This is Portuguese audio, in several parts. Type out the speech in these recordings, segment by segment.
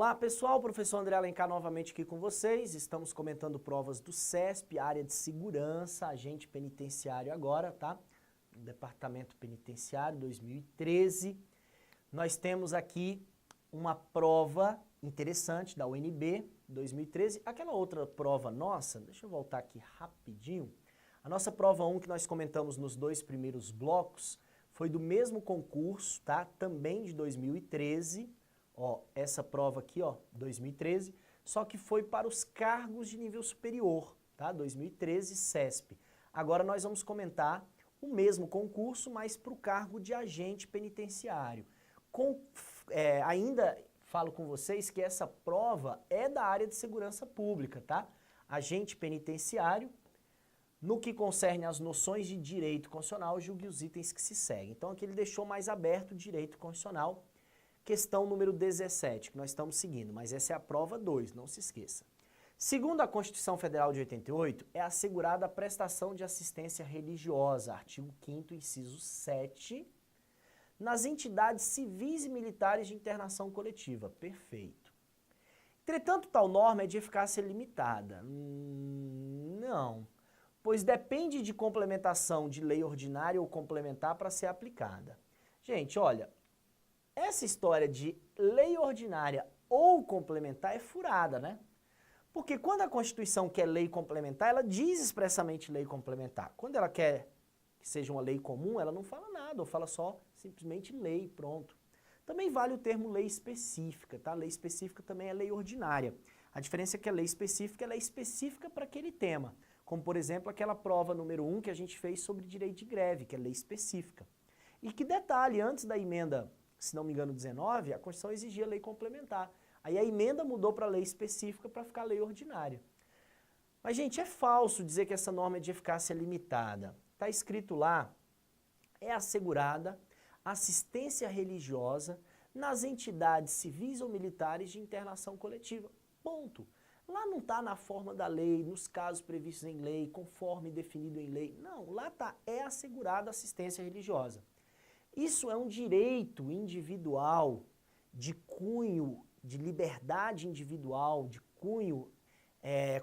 Olá pessoal, professor André Alencar novamente aqui com vocês. Estamos comentando provas do CESP, área de segurança, agente penitenciário agora, tá? Departamento Penitenciário 2013. Nós temos aqui uma prova interessante da UNB 2013. Aquela outra prova nossa, deixa eu voltar aqui rapidinho. A nossa prova 1 que nós comentamos nos dois primeiros blocos foi do mesmo concurso, tá? Também de 2013. Ó, essa prova aqui, ó, 2013, só que foi para os cargos de nível superior, tá? 2013 CESP. Agora nós vamos comentar o mesmo concurso, mas para o cargo de agente penitenciário. Ainda falo com vocês que essa prova é da área de segurança pública, tá? Agente penitenciário, no que concerne às noções de direito constitucional, julgue os itens que se seguem. Então aqui ele deixou mais aberto o direito constitucional. Questão número 17, que nós estamos seguindo, mas essa é a prova 2, não se esqueça. Segundo a Constituição Federal de 88, é assegurada a prestação de assistência religiosa, artigo 5º, inciso 7, nas entidades civis e militares de internação coletiva. Perfeito. Entretanto, tal norma é de eficácia limitada. Não, pois depende de complementação de lei ordinária ou complementar para ser aplicada. Gente, olha, essa história de lei ordinária ou complementar é furada, né? Porque quando a Constituição quer lei complementar, ela diz expressamente lei complementar. Quando ela quer que seja uma lei comum, ela não fala nada, ou fala só simplesmente lei, pronto. Também vale o termo lei específica, tá? Lei específica também é lei ordinária. A diferença é que a lei específica, ela é específica para aquele tema. Como, por exemplo, aquela prova número 1 que a gente fez sobre direito de greve, que é lei específica. E que detalhe, antes da emenda, se não me engano, 19, a Constituição exigia lei complementar. Aí a emenda mudou para lei específica para ficar lei ordinária. Mas, gente, é falso dizer que essa norma é de eficácia limitada. Está escrito lá, é assegurada assistência religiosa nas entidades civis ou militares de internação coletiva. Ponto. Lá não está na forma da lei, nos casos previstos em lei, conforme definido em lei. Não, lá está, é assegurada assistência religiosa. Isso é um direito individual, de cunho, de liberdade individual, de cunho,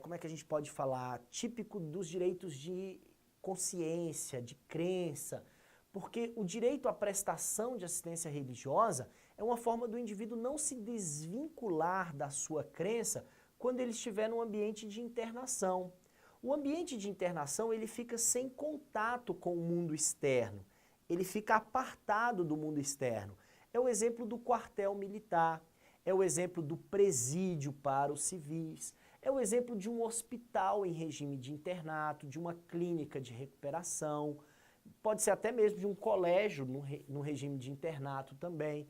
como é que a gente pode falar, típico dos direitos de consciência, de crença, porque o direito à prestação de assistência religiosa é uma forma do indivíduo não se desvincular da sua crença quando ele estiver num ambiente de internação. O ambiente de internação, ele fica sem contato com o mundo externo. Ele fica apartado do mundo externo. É o exemplo do quartel militar, é o exemplo do presídio para os civis, é o exemplo de um hospital em regime de internato, de uma clínica de recuperação, pode ser até mesmo de um colégio no regime de internato também.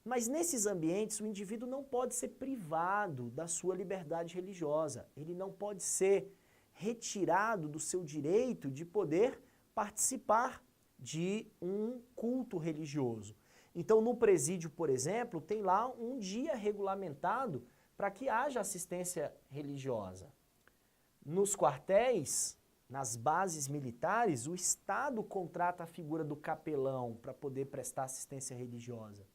Mas nesses ambientes o indivíduo não pode ser privado da sua liberdade religiosa, ele não pode ser retirado do seu direito de poder participar de um culto religioso. Então, no presídio, por exemplo, tem lá um dia regulamentado para que haja assistência religiosa. Nos quartéis, nas bases militares, o Estado contrata a figura do capelão para poder prestar assistência religiosa.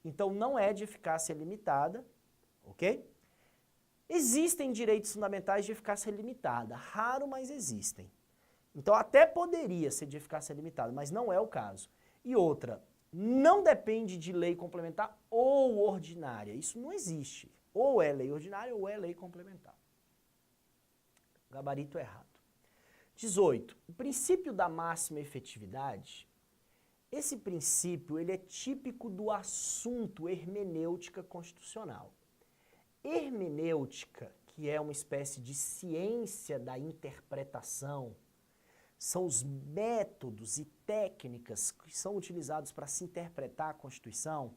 Então, não é de eficácia limitada, ok? Existem direitos fundamentais de eficácia limitada, raro, mas existem. Então até poderia ser de eficácia limitada, mas não é o caso. E outra, não depende de lei complementar ou ordinária. Isso não existe. Ou é lei ordinária ou é lei complementar. Gabarito errado. 18. O princípio da máxima efetividade, esse princípio ele é típico do assunto hermenêutica constitucional. Hermenêutica, que é uma espécie de ciência da interpretação, são os métodos e técnicas que são utilizados para se interpretar a Constituição,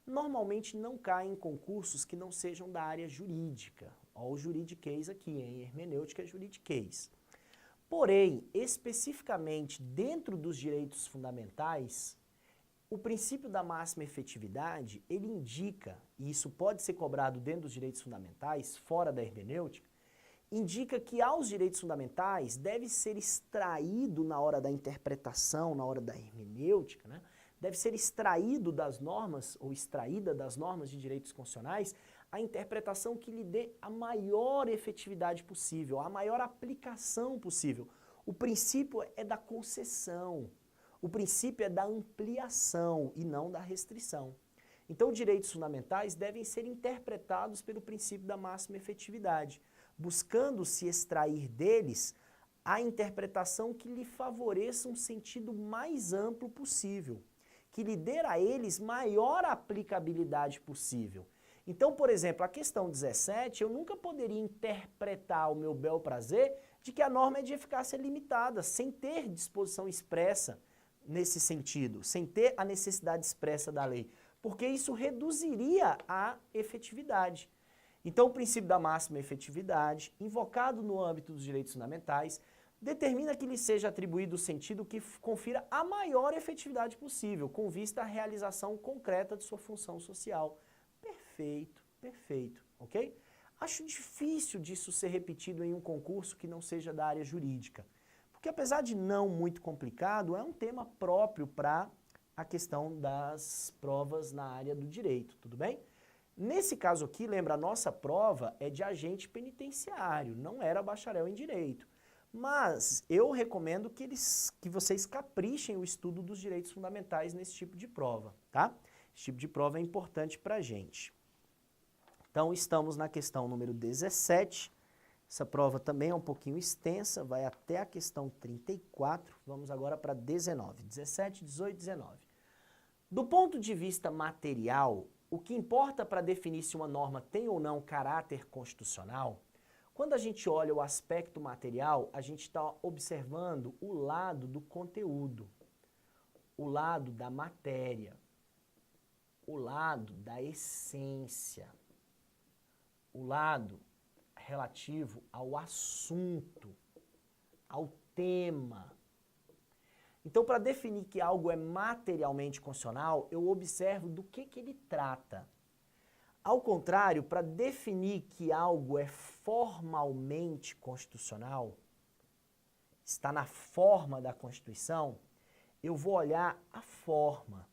normalmente não caem em concursos que não sejam da área jurídica. Olha o juridiquês aqui, hein? Hermenêutica é juridiquês. Porém, especificamente dentro dos direitos fundamentais, o princípio da máxima efetividade, ele indica, e isso pode ser cobrado dentro dos direitos fundamentais, fora da hermenêutica, indica que aos direitos fundamentais deve ser extraído na hora da interpretação, na hora da hermenêutica, né, deve ser extraído das normas, ou extraída das normas de direitos constitucionais, a interpretação que lhe dê a maior efetividade possível, a maior aplicação possível. O princípio é da concessão, o princípio é da ampliação e não da restrição. Então, direitos fundamentais devem ser interpretados pelo princípio da máxima efetividade, buscando se extrair deles a interpretação que lhe favoreça um sentido mais amplo possível, que lhe dê a eles maior aplicabilidade possível. Então, por exemplo, a questão 17, eu nunca poderia interpretar ao meu bel prazer de que a norma é de eficácia limitada, sem ter disposição expressa nesse sentido, sem ter a necessidade expressa da lei, porque isso reduziria a efetividade. Então, o princípio da máxima efetividade, invocado no âmbito dos direitos fundamentais, determina que lhe seja atribuído o sentido que confira a maior efetividade possível, com vista à realização concreta de sua função social. Perfeito, perfeito, ok? Acho difícil disso ser repetido em um concurso que não seja da área jurídica, porque apesar de não muito complicado, é um tema próprio para a questão das provas na área do direito, tudo bem? Nesse caso aqui, lembra, a nossa prova é de agente penitenciário, não era bacharel em direito. Mas eu recomendo que vocês caprichem o estudo dos direitos fundamentais nesse tipo de prova, tá? Esse tipo de prova é importante para a gente. Então, estamos na questão número 17. Essa prova também é um pouquinho extensa, vai até a questão 34. Vamos agora para 19. 17, 18, 19. Do ponto de vista material, o que importa para definir se uma norma tem ou não caráter constitucional, quando a gente olha o aspecto material, a gente está observando o lado do conteúdo, o lado da matéria, o lado da essência, o lado relativo ao assunto, ao tema. Então, para definir que algo é materialmente constitucional, eu observo do que ele trata. Ao contrário, para definir que algo é formalmente constitucional, está na forma da Constituição, eu vou olhar a forma,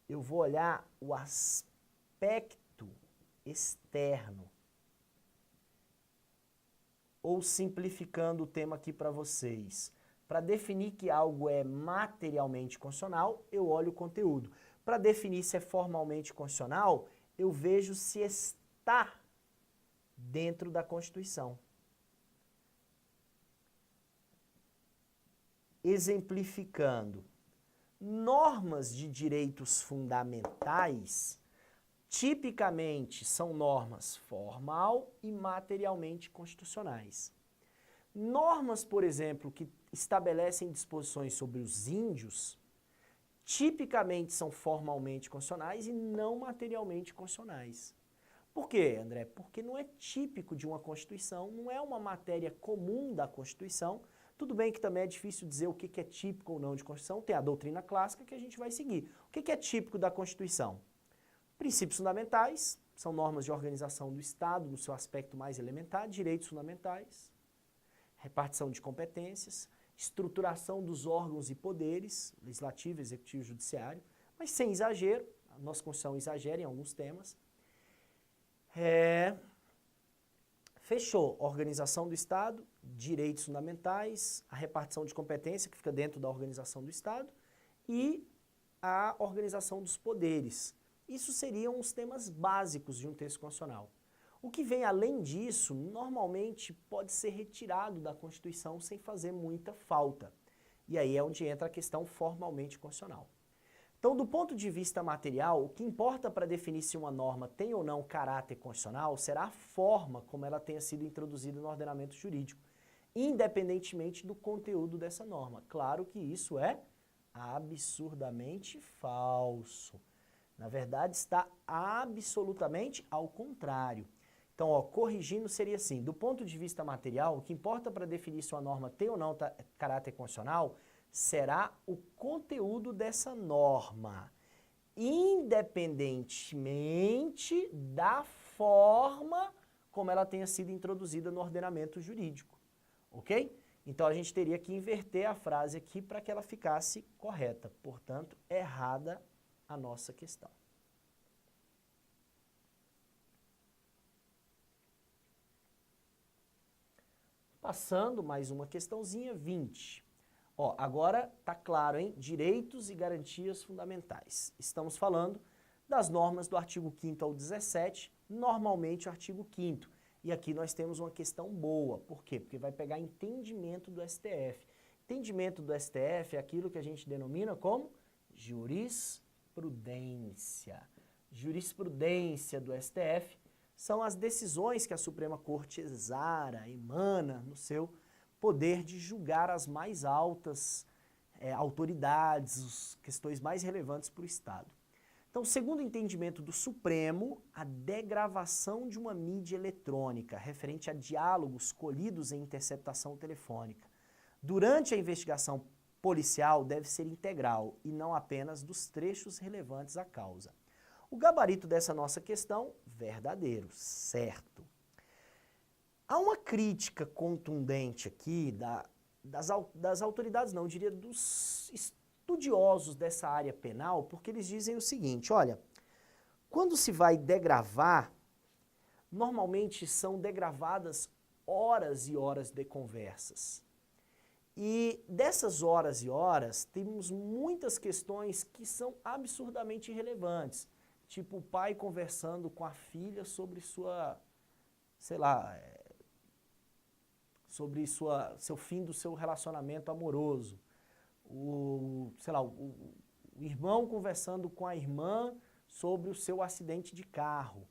eu vou olhar o aspecto externo. Ou simplificando o tema aqui para vocês, para definir que algo é materialmente constitucional, eu olho o conteúdo. Para definir se é formalmente constitucional, eu vejo se está dentro da Constituição. Exemplificando, normas de direitos fundamentais tipicamente são normas formal e materialmente constitucionais. Normas, por exemplo, que estabelecem disposições sobre os índios, tipicamente são formalmente constitucionais e não materialmente constitucionais. Por quê, André? Porque não é típico de uma Constituição, não é uma matéria comum da Constituição. Tudo bem que também é difícil dizer o que é típico ou não de Constituição, tem a doutrina clássica que a gente vai seguir. O que é típico da Constituição? Princípios fundamentais, são normas de organização do Estado, no seu aspecto mais elementar, direitos fundamentais, repartição de competências, estruturação dos órgãos e poderes, legislativo, executivo e judiciário, mas sem exagero, a nossa Constituição exagera em alguns temas. Fechou, organização do Estado, direitos fundamentais, a repartição de competência, que fica dentro da organização do Estado, e a organização dos poderes. Isso seriam os temas básicos de um texto constitucional. O que vem além disso, normalmente pode ser retirado da Constituição sem fazer muita falta. E aí é onde entra a questão formalmente constitucional. Então, do ponto de vista material, o que importa para definir se uma norma tem ou não caráter constitucional será a forma como ela tenha sido introduzida no ordenamento jurídico, independentemente do conteúdo dessa norma. Claro que isso é absurdamente falso. Na verdade, está absolutamente ao contrário. Então, corrigindo seria assim, do ponto de vista material, o que importa para definir se uma norma tem ou não caráter constitucional será o conteúdo dessa norma, independentemente da forma como ela tenha sido introduzida no ordenamento jurídico, ok? Então a gente teria que inverter a frase aqui para que ela ficasse correta. Portanto, errada a nossa questão. Passando mais uma questãozinha, 20. Ó, agora tá claro, hein? Direitos e garantias fundamentais. Estamos falando das normas do artigo 5º ao 17, normalmente o artigo 5º. E aqui nós temos uma questão boa. Por quê? Porque vai pegar entendimento do STF. Entendimento do STF é aquilo que a gente denomina como jurisprudência. Jurisprudência do STF são as decisões que a Suprema Corte exara, emana no seu poder de julgar as mais altas autoridades, as questões mais relevantes para o Estado. Então, segundo o entendimento do Supremo, a degravação de uma mídia eletrônica referente a diálogos colhidos em interceptação telefônica durante a investigação policial deve ser integral e não apenas dos trechos relevantes à causa. O gabarito dessa nossa questão, verdadeiro, certo. Há uma crítica contundente aqui das autoridades, não, eu diria dos estudiosos dessa área penal, porque eles dizem o seguinte, olha, quando se vai degravar, normalmente são degravadas horas e horas de conversas. E dessas horas e horas, temos muitas questões que são absurdamente irrelevantes. Tipo o pai conversando com a filha sobre sua, sei lá, sobre seu fim do seu relacionamento amoroso. Sei lá, o irmão conversando com a irmã sobre o seu acidente de carro.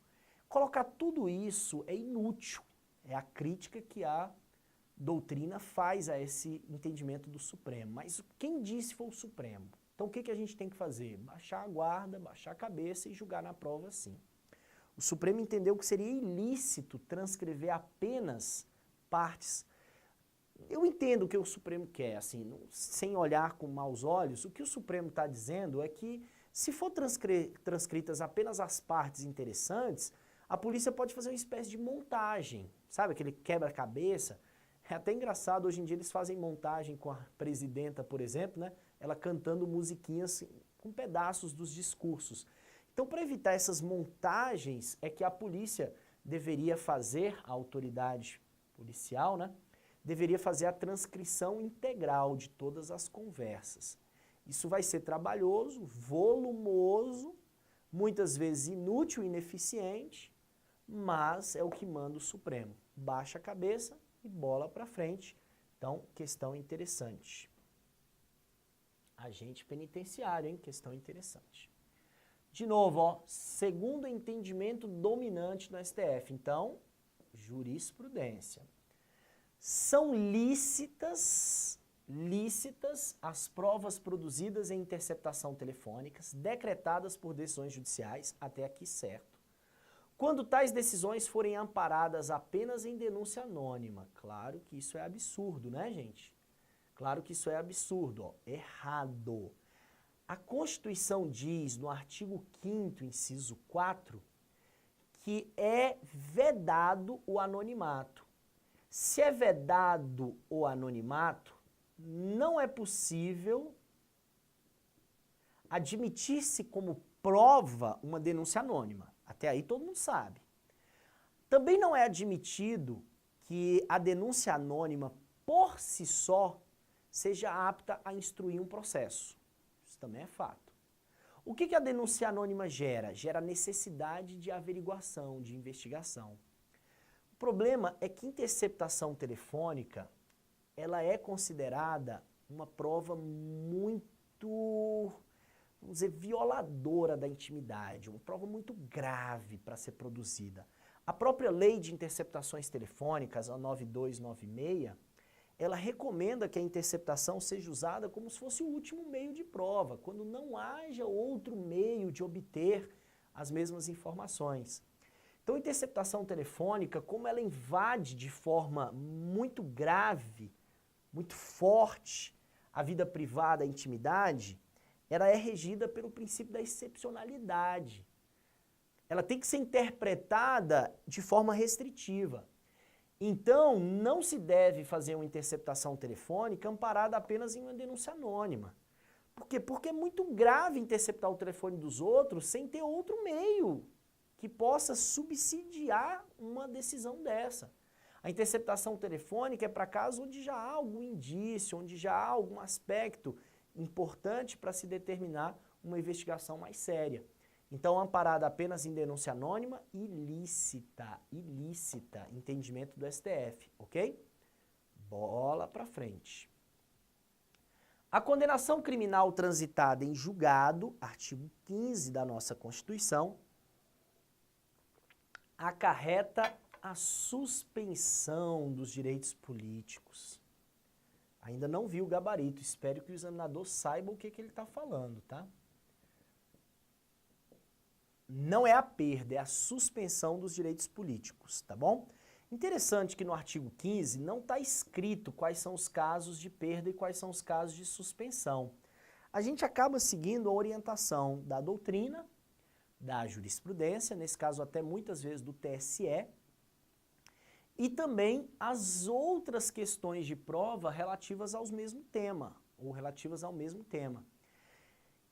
Colocar tudo isso é inútil. É a crítica que a doutrina faz a esse entendimento do Supremo. Mas quem disse foi o Supremo. Então o que a gente tem que fazer? Baixar a guarda, baixar a cabeça e julgar na prova sim. O Supremo entendeu que seria ilícito transcrever apenas partes. Eu entendo o que o Supremo quer, assim, sem olhar com maus olhos, o que o Supremo está dizendo é que se for transcritas apenas as partes interessantes, a polícia pode fazer uma espécie de montagem, sabe, aquele quebra-cabeça. É até engraçado, hoje em dia eles fazem montagem com a presidenta, por exemplo, né? Ela cantando musiquinhas com pedaços dos discursos. Então, para evitar essas montagens, é que a polícia deveria fazer, a autoridade policial, né? Deveria fazer a transcrição integral de todas as conversas. Isso vai ser trabalhoso, volumoso, muitas vezes inútil e ineficiente, mas é o que manda o Supremo. Baixa a cabeça e bola para frente. Então, questão interessante. Agente penitenciário, hein? Questão interessante. De novo, ó, segundo o entendimento dominante no STF. Então, jurisprudência. São lícitas as provas produzidas em interceptação telefônicas, decretadas por decisões judiciais, até aqui certo, quando tais decisões forem amparadas apenas em denúncia anônima. Claro que isso é absurdo, né, gente? Claro que isso é absurdo, ó, errado. A Constituição diz, no artigo 5º, inciso 4, que é vedado o anonimato. Se é vedado o anonimato, não é possível admitir-se como prova uma denúncia anônima. Até aí todo mundo sabe. Também não é admitido que a denúncia anônima, por si só, seja apta a instruir um processo. Isso também é fato. O que a denúncia anônima gera? Gera necessidade de averiguação, de investigação. O problema é que interceptação telefônica, ela é considerada uma prova muito, vamos dizer, violadora da intimidade, uma prova muito grave para ser produzida. A própria lei de interceptações telefônicas, a 9296, ela recomenda que a interceptação seja usada como se fosse o último meio de prova, quando não haja outro meio de obter as mesmas informações. Então, a interceptação telefônica, como ela invade de forma muito grave, muito forte, a vida privada, a intimidade, ela é regida pelo princípio da excepcionalidade. Ela tem que ser interpretada de forma restritiva. Então, não se deve fazer uma interceptação telefônica amparada apenas em uma denúncia anônima. Por quê? Porque é muito grave interceptar o telefone dos outros sem ter outro meio que possa subsidiar uma decisão dessa. A interceptação telefônica é para casos onde já há algum indício, onde já há algum aspecto importante para se determinar uma investigação mais séria. Então, amparada apenas em denúncia anônima, ilícita, entendimento do STF, ok? Bola para frente. A condenação criminal transitada em julgado, artigo 15 da nossa Constituição, acarreta a suspensão dos direitos políticos. Ainda não vi o gabarito, espero que o examinador saiba o que ele está falando, tá? Não é a perda, é a suspensão dos direitos políticos, tá bom? Interessante que no artigo 15 não está escrito quais são os casos de perda e quais são os casos de suspensão. A gente acaba seguindo a orientação da doutrina, da jurisprudência, nesse caso até muitas vezes do TSE, e também as outras questões de prova relativas ao mesmo tema, ou relativas ao mesmo tema.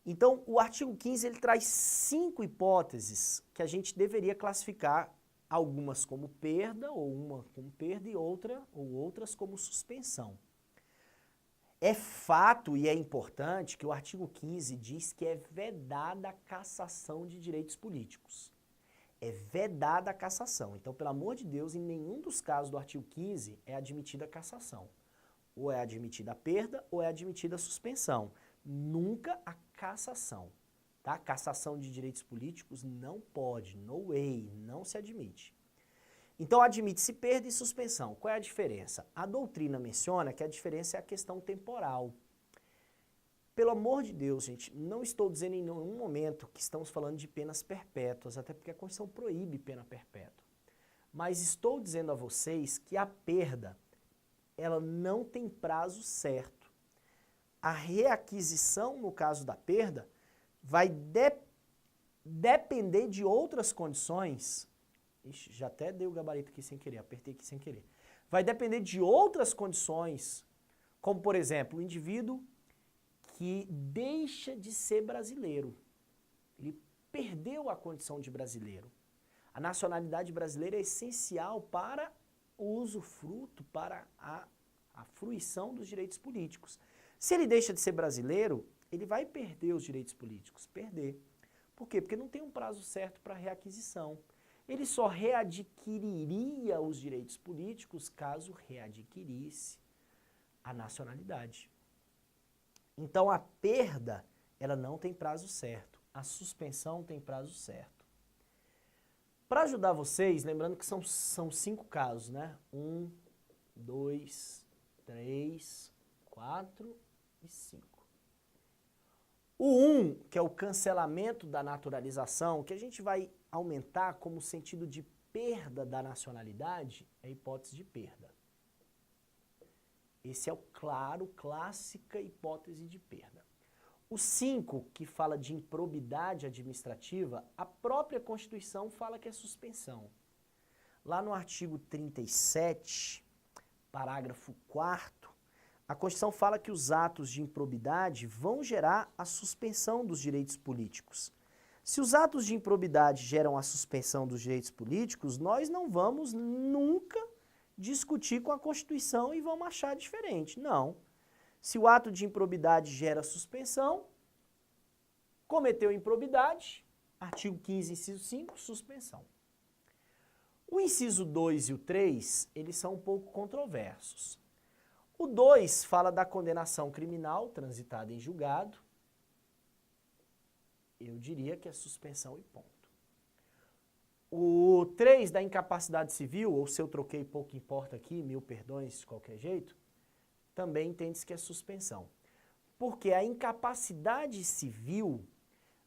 Então, o artigo 15 ele traz 5 hipóteses que a gente deveria classificar, algumas como perda, ou uma como perda e outras como suspensão. É fato e é importante que o artigo 15 diz que é vedada a cassação de direitos políticos. É vedada a cassação. Então, pelo amor de Deus, em nenhum dos casos do artigo 15 é admitida a cassação. Ou é admitida a perda ou é admitida a suspensão. Nunca a cassação, tá? Cassação de direitos políticos não pode, no way, não se admite. Então, admite-se perda e suspensão. Qual é a diferença? A doutrina menciona que a diferença é a questão temporal. Pelo amor de Deus, gente, não estou dizendo em nenhum momento que estamos falando de penas perpétuas, até porque a Constituição proíbe pena perpétua. Mas estou dizendo a vocês que a perda, ela não tem prazo certo. A reaquisição, no caso da perda, vai depender de outras condições. Ixi, já até dei o gabarito aqui sem querer, apertei aqui sem querer. Vai depender de outras condições, como, por exemplo, o indivíduo que deixa de ser brasileiro. Ele perdeu a condição de brasileiro. A nacionalidade brasileira é essencial para o usufruto, para a fruição dos direitos políticos. Se ele deixa de ser brasileiro, ele vai perder os direitos políticos. Perder. Por quê? Porque não tem um prazo certo para reaquisição. Ele só readquiriria os direitos políticos caso readquirisse a nacionalidade. Então, a perda, ela não tem prazo certo. A suspensão tem prazo certo. Para ajudar vocês, lembrando que são 5 casos, né? 1, 2, 3, 4 e 5. O 1, que é o cancelamento da naturalização, que a gente vai aumentar como sentido de perda da nacionalidade, é a hipótese de perda. Esse é o clássica hipótese de perda. O 5, que fala de improbidade administrativa, a própria Constituição fala que é suspensão. Lá no artigo 37, parágrafo 4º, a Constituição fala que os atos de improbidade vão gerar a suspensão dos direitos políticos. Se os atos de improbidade geram a suspensão dos direitos políticos, nós não vamos nunca discutir com a Constituição e vamos achar diferente. Não. Se o ato de improbidade gera suspensão, cometeu improbidade, artigo 15, inciso 5, suspensão. O inciso 2 e o 3, eles são um pouco controversos. O 2 fala da condenação criminal transitada em julgado. Eu diria que é suspensão e ponto. O 3 da incapacidade civil, ou se eu troquei pouco importa aqui, 1000 perdões de qualquer jeito, também entende-se que é suspensão. Porque a incapacidade civil,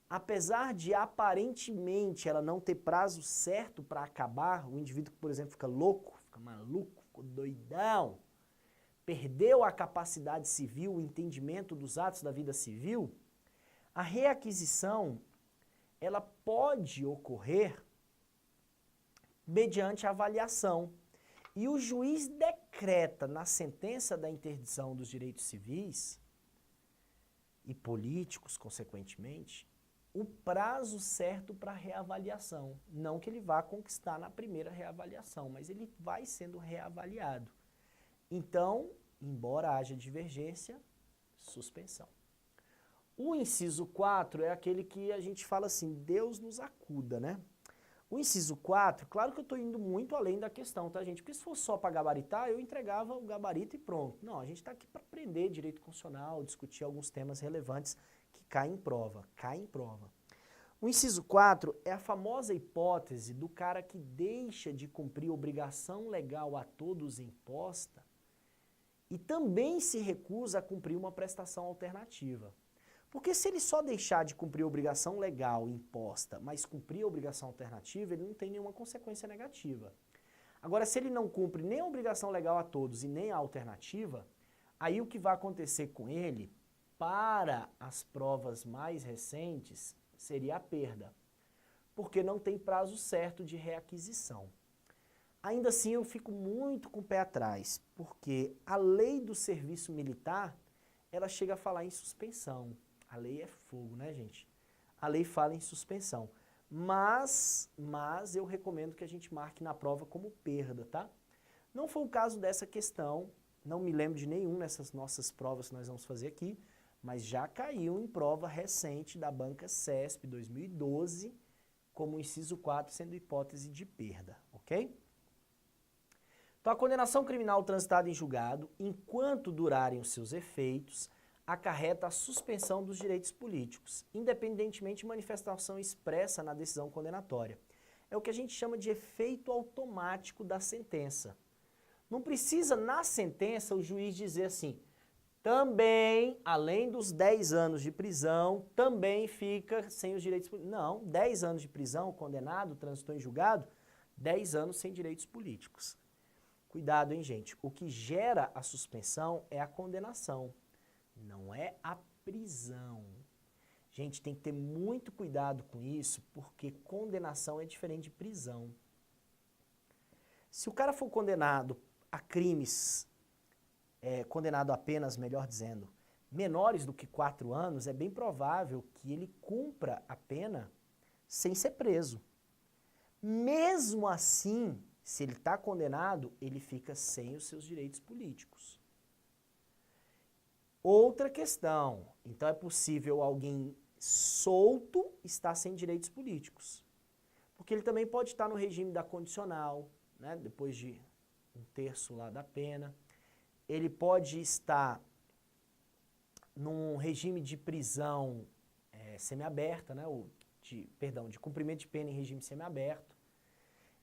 apesar de aparentemente ela não ter prazo certo para acabar, o indivíduo que, por exemplo, fica louco, fica maluco, ficou doidão, perdeu a capacidade civil, o entendimento dos atos da vida civil, a reaquisição, ela pode ocorrer mediante avaliação. e o juiz decreta na sentença da interdição dos direitos civis e políticos, consequentemente, o prazo certo para reavaliação. Não que ele vá conquistar na primeira reavaliação, mas ele vai sendo reavaliado. Então, embora haja divergência, suspensão. O inciso 4 é aquele que a gente fala assim, Deus nos acuda, né? O inciso 4, claro que eu estou indo muito além da questão, tá, gente? Porque se fosse só para gabaritar, eu entregava o gabarito e pronto. Não, a gente está aqui para aprender direito constitucional, discutir alguns temas relevantes que caem em prova. Caem em prova. O inciso 4 é a famosa hipótese do cara que deixa de cumprir obrigação legal a todos imposta e também se recusa a cumprir uma prestação alternativa. Porque se ele só deixar de cumprir a obrigação legal imposta, mas cumprir a obrigação alternativa, ele não tem nenhuma consequência negativa. Agora, se ele não cumpre nem a obrigação legal a todos e nem a alternativa, aí o que vai acontecer com ele, para as provas mais recentes, seria a perda. Porque não tem prazo certo de reaquisição. Ainda assim, eu fico muito com o pé atrás, porque a lei do serviço militar, ela chega a falar em suspensão. A lei é fogo, né, gente? A lei fala em suspensão. Mas eu recomendo que a gente marque na prova como perda, tá? Não foi o caso dessa questão, não me lembro de nenhum nessas nossas provas que nós vamos fazer aqui, mas já caiu em prova recente da banca CESP 2012, como inciso 4, sendo hipótese de perda, ok? Então, a condenação criminal transitada em julgado, enquanto durarem os seus efeitos, acarreta a suspensão dos direitos políticos, independentemente de manifestação expressa na decisão condenatória. É o que a gente chama de efeito automático da sentença. Não precisa, na sentença, o juiz dizer assim, também, além dos 10 anos de prisão, também fica sem os direitos políticos. Não, 10 anos de prisão, o condenado, transitou em julgado, 10 anos sem direitos políticos. Cuidado, hein, gente? O que gera a suspensão é a condenação. Não é a prisão. Gente, tem que ter muito cuidado com isso, porque condenação é diferente de prisão. Se o cara for condenado a crimes, condenado a penas, melhor dizendo, menores do que 4 anos, é bem provável que ele cumpra a pena sem ser preso. Mesmo assim, se ele está condenado, ele fica sem os seus direitos políticos. Outra questão, então é possível alguém solto estar sem direitos políticos. Porque ele também pode estar no regime da condicional, né, depois de 1/3 lá da pena. Ele pode estar num regime de prisão semiaberta, né, de cumprimento de pena em regime semiaberto.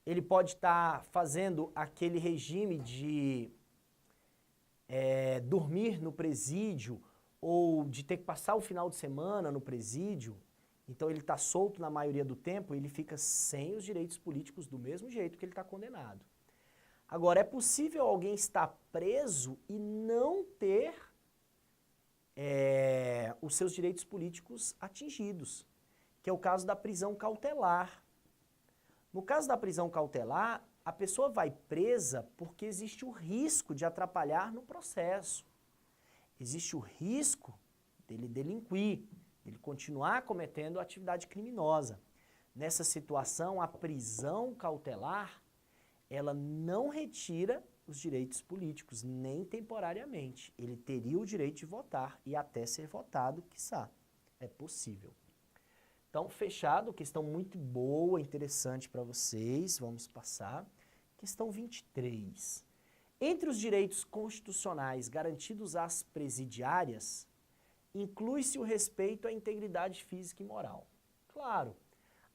Ele pode estar fazendo aquele regime de dormir no presídio ou de ter que passar o final de semana no presídio. Então ele está solto na maioria do tempo e ele fica sem os direitos políticos do mesmo jeito que ele está condenado. Agora, é possível alguém estar preso e não ter os seus direitos políticos atingidos, que é o caso da prisão cautelar. No caso da prisão cautelar, a pessoa vai presa porque existe o risco de atrapalhar no processo. Existe o risco dele delinquir, dele continuar cometendo atividade criminosa. Nessa situação, a prisão cautelar, ela não retira os direitos políticos, nem temporariamente. Ele teria o direito de votar e até ser votado, quiçá. É possível. Então, fechado, questão muito boa, interessante para vocês, vamos passar. Questão 23. Entre os direitos constitucionais garantidos às presidiárias, inclui-se o respeito à integridade física e moral. Claro,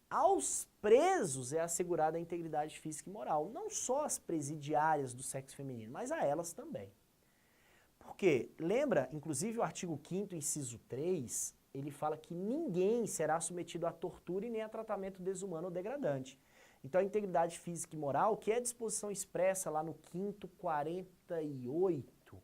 aos presos é assegurada a integridade física e moral, não só as presidiárias do sexo feminino, mas a elas também. Porque, lembra, inclusive o artigo 5º, inciso 3, ele fala que ninguém será submetido à tortura e nem a tratamento desumano ou degradante. Então a integridade física e moral, que é a disposição expressa lá no 5º 48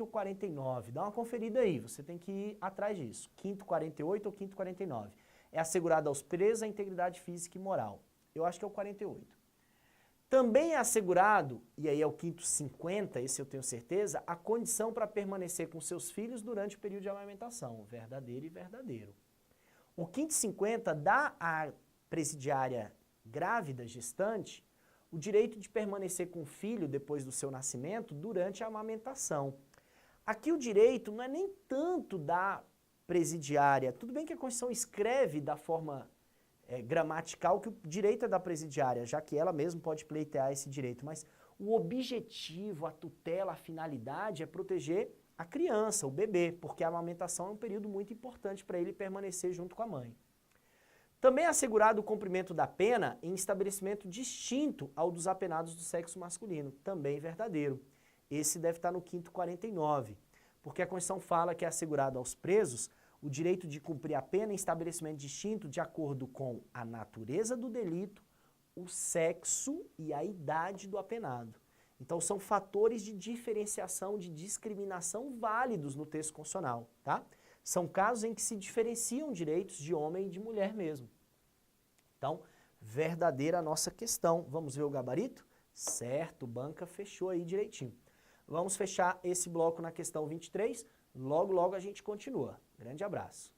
ou 49, dá uma conferida aí, você tem que ir atrás disso, 5º 48 ou 5º 49. É assegurada aos presos a integridade física e moral. Eu acho que é o 48. Também é assegurado, e aí é o quinto 50, esse eu tenho certeza, a condição para permanecer com seus filhos durante o período de amamentação, verdadeiro e verdadeiro. O quinto 50 dá à presidiária grávida, gestante, o direito de permanecer com o filho depois do seu nascimento durante a amamentação. Aqui o direito não é nem tanto da presidiária, tudo bem que a Constituição escreve da forma gramatical que o direito é da presidiária, já que ela mesma pode pleitear esse direito, mas o objetivo, a tutela, a finalidade é proteger a criança, o bebê, porque a amamentação é um período muito importante para ele permanecer junto com a mãe. Também é assegurado o cumprimento da pena em estabelecimento distinto ao dos apenados do sexo masculino, também verdadeiro. Esse deve estar no quinto 49, porque a Constituição fala que é assegurado aos presos o direito de cumprir a pena em estabelecimento distinto de acordo com a natureza do delito, o sexo e a idade do apenado. Então são fatores de diferenciação, de discriminação válidos no texto constitucional, tá? São casos em que se diferenciam direitos de homem e de mulher mesmo. Então, verdadeira a nossa questão. Vamos ver o gabarito? Certo, banca fechou aí direitinho. Vamos fechar esse bloco na questão 23, logo a gente continua. Grande abraço.